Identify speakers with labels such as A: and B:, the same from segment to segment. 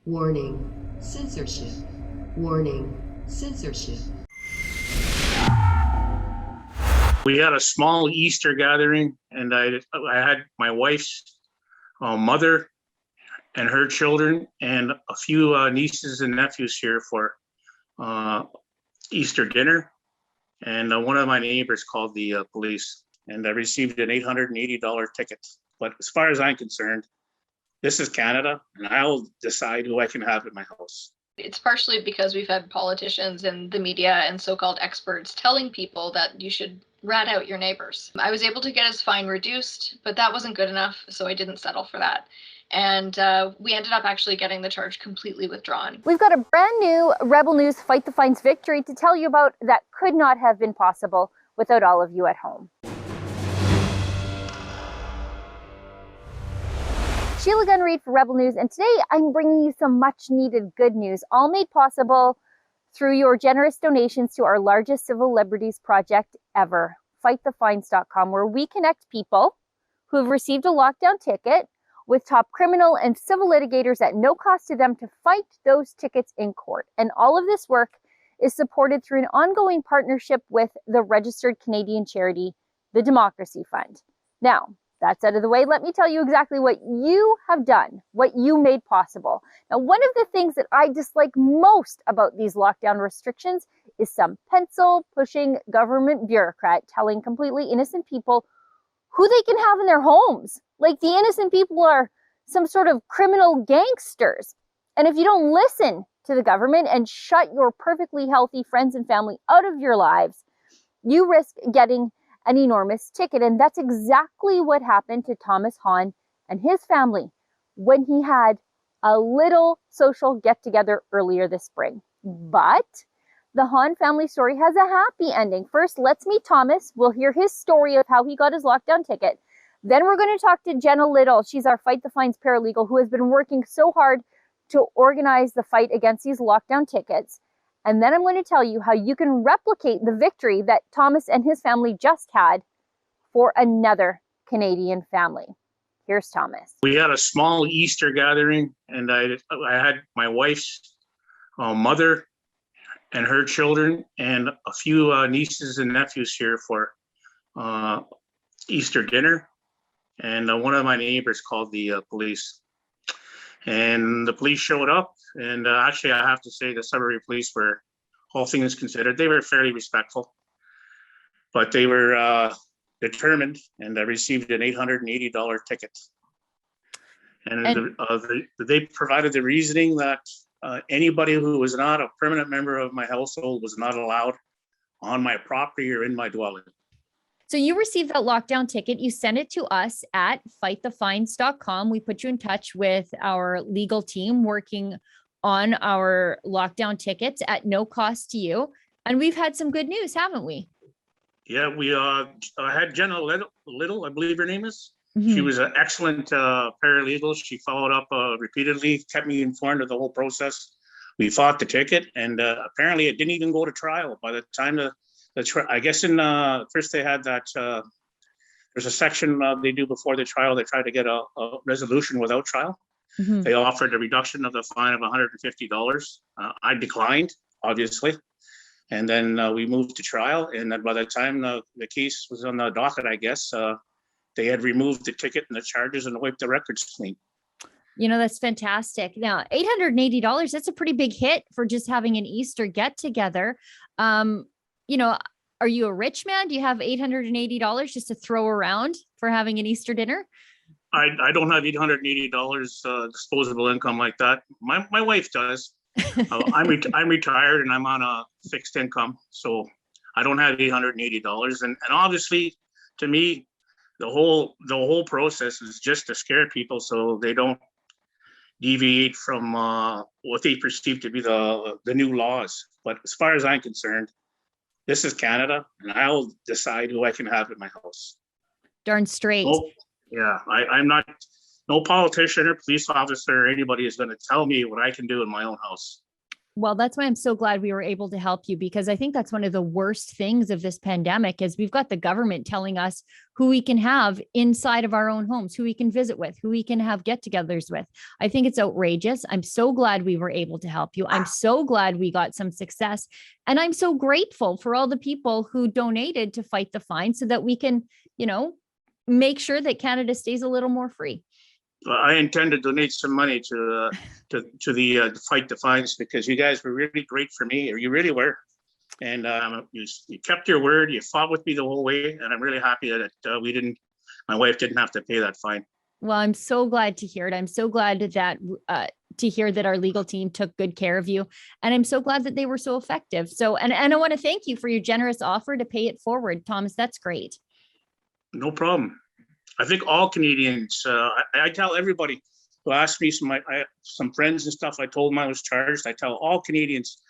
A: Warning, censorship. Warning, censorship.
B: We had a small Easter gathering, and I had my wife's mother and her children and a few nieces and nephews here for Easter dinner. And one of my neighbors called the police, and I received an $880 ticket. But as far as I'm concerned, this is Canada, and I'll decide who I can have in my house.
C: It's partially because we've had politicians and the media and so-called experts telling people that you should rat out your neighbors. I was able to get his fine reduced, but that wasn't good enough, so I didn't settle for that. And we ended up actually getting the charge completely withdrawn.
D: We've got a brand new Rebel News Fight the Fines victory to tell you about that could not have been possible without all of you at home. Sheila, Gunn, Reid for Rebel News, and today I'm bringing you some much needed good news, all made possible through your generous donations to our largest civil liberties project ever, fightthefines.com, where we connect people who have received a lockdown ticket with top criminal and civil litigators at no cost to them to fight those tickets in court. And all of this work is supported through an ongoing partnership with the registered Canadian charity, the Democracy Fund. Now, that's out of the way. Let me tell you exactly what you have done, what you made possible. Now, one of the things that I dislike most about these lockdown restrictions is some pencil-pushing government bureaucrat telling completely innocent people who they can have in their homes. Like the innocent people are some sort of criminal gangsters. And if you don't listen to the government and shut your perfectly healthy friends and family out of your lives, you risk getting an enormous ticket. And that's exactly what happened to Thomas Hahn and his family when he had a little social get-together earlier this spring. But the Hahn family story has a happy ending. First, let's meet Thomas. We'll hear his story of how he got his lockdown ticket. Then we're going to talk to Jenna Little. She's our Fight the Fines paralegal who has been working so hard to organize the fight against these lockdown tickets. And then I'm going to tell you how you can replicate the victory that Thomas and his family just had for another Canadian family. Here's Thomas.
B: We had a small Easter gathering, and I had my wife's mother and her children and a few nieces and nephews here for Easter dinner. And one of my neighbors called the police, and the police showed up. And actually, I have to say the Sudbury police were, all things considered, they were fairly respectful, but they were determined, and I received an $880 ticket. And they provided the reasoning that anybody who was not a permanent member of my household was not allowed on my property or in my dwelling.
D: So you received that lockdown ticket. You sent it to us at fightthefines.com. We put you in touch with our legal team working on our lockdown tickets at no cost to you. And we've had some good news, haven't we?
B: Yeah, we had Jenna Little, I believe her name is.
D: Mm-hmm.
B: She was an excellent paralegal. She followed up repeatedly, kept me informed of the whole process. We fought the ticket, and apparently it didn't even go to trial. By the time I guess in first they had that, there's a section they do before the trial. They try to get a resolution without trial. Mm-hmm. They offered a reduction of the fine of $150. I declined, obviously. And then we moved to trial. And then by the time the case was on the docket, I guess, they had removed the ticket and the charges and wiped the records clean.
D: You know, that's fantastic. Now, $880, that's a pretty big hit for just having an Easter get together. You know, are you a rich man? Do you have $880 just to throw around for having an Easter dinner?
B: I don't have $880 disposable income like that. My wife does. I'm retired and I'm on a fixed income, so I don't have $880. And obviously, to me, the whole process is just to scare people so they don't deviate from what they perceive to be the new laws. But as far as I'm concerned, this is Canada, and I'll decide who I can have in my house.
D: Darn straight.
B: Oh, yeah, I'm not, no politician or police officer or anybody is going to tell me what I can do in my own house.
D: Well, that's why I'm so glad we were able to help you, because I think that's one of the worst things of this pandemic is we've got the government telling us who we can have inside of our own homes, who we can visit with, who we can have get-togethers with. I think it's outrageous. I'm so glad we were able to help you. I'm so glad we got some success. And I'm so grateful for all the people who donated to fight the fine so that we can, make sure that Canada stays a little more free.
B: I intend to donate some money to the fight the fines, because you guys were really great for me. You really were, and you kept your word. You fought with me the whole way, and I'm really happy that my wife didn't have to pay that fine.
D: Well, I'm so glad to hear it. I'm so glad that to hear that our legal team took good care of you, and I'm so glad that they were so effective. So, and I want to thank you for your generous offer to pay it forward, Thomas. That's great.
B: No problem. I think all Canadians, I tell everybody who asks me, some friends and stuff, I told them I was charged. I tell all Canadians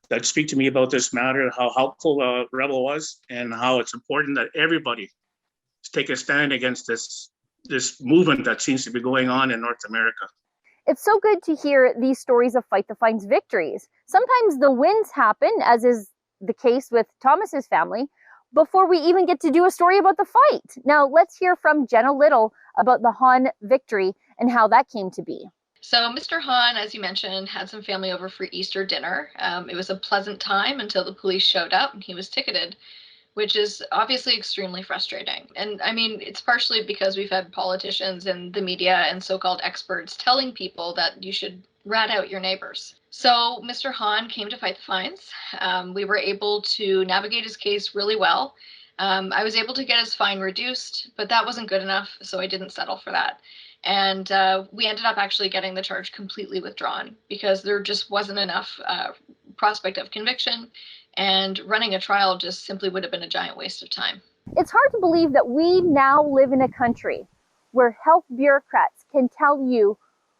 B: that speak to me about this matter, how helpful Rebel was, and how it's important that everybody take a stand against this movement that seems to be going on in North America.
D: It's so good to hear these stories of Fight the Fine's victories. Sometimes the wins happen, as is the case with Thomas's family, before we even get to do a story about the fight. Now, let's hear from Jenna Little about the Hahn victory and how that came to be.
C: So Mr. Hahn, as you mentioned, had some family over for Easter dinner. It was a pleasant time until the police showed up and he was ticketed, which is obviously extremely frustrating. And I mean, it's partially because we've had politicians and the media and so-called experts telling people that you should rat out your neighbors. So Mr. Hahn came to fight the fines. We were able to navigate his case really well. I was able to get his fine reduced, but that wasn't good enough, so I didn't settle for that. And we ended up actually getting the charge completely withdrawn because there just wasn't enough prospect of conviction, and running a trial just simply would have been a giant waste of time.
D: It's hard to believe that we now live in a country where health bureaucrats can tell you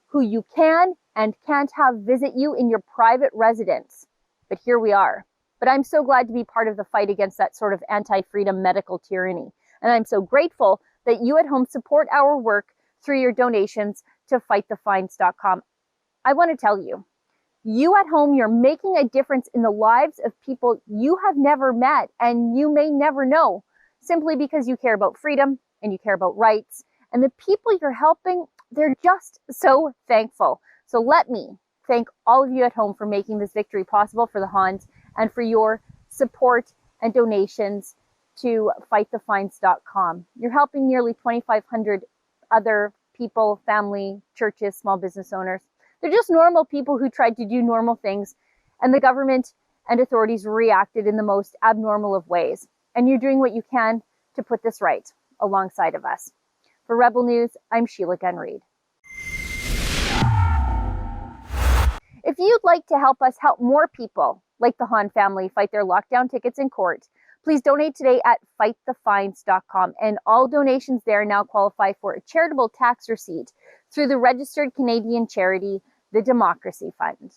D: who you can and can't have visit you in your private residence. But here we are. But I'm so glad to be part of the fight against that sort of anti-freedom medical tyranny. And I'm so grateful that you at home support our work through your donations to fightthefines.com. I want to tell you, you at home, you're making a difference in the lives of people you have never met and you may never know, simply because you care about freedom and you care about rights. And the people you're helping, they're just so thankful. So let me thank all of you at home for making this victory possible for the Hahns and for your support and donations to fightthefines.com. You're helping nearly 2,500 other people, family, churches, small business owners. They're just normal people who tried to do normal things, and the government and authorities reacted in the most abnormal of ways. And you're doing what you can to put this right alongside of us. For Rebel News, I'm Sheila Gunn Reid. If you'd like to help us help more people like the Hahn family fight their lockdown tickets in court, please donate today at fightthefines.com. And all donations there now qualify for a charitable tax receipt through the registered Canadian charity, the Democracy Fund.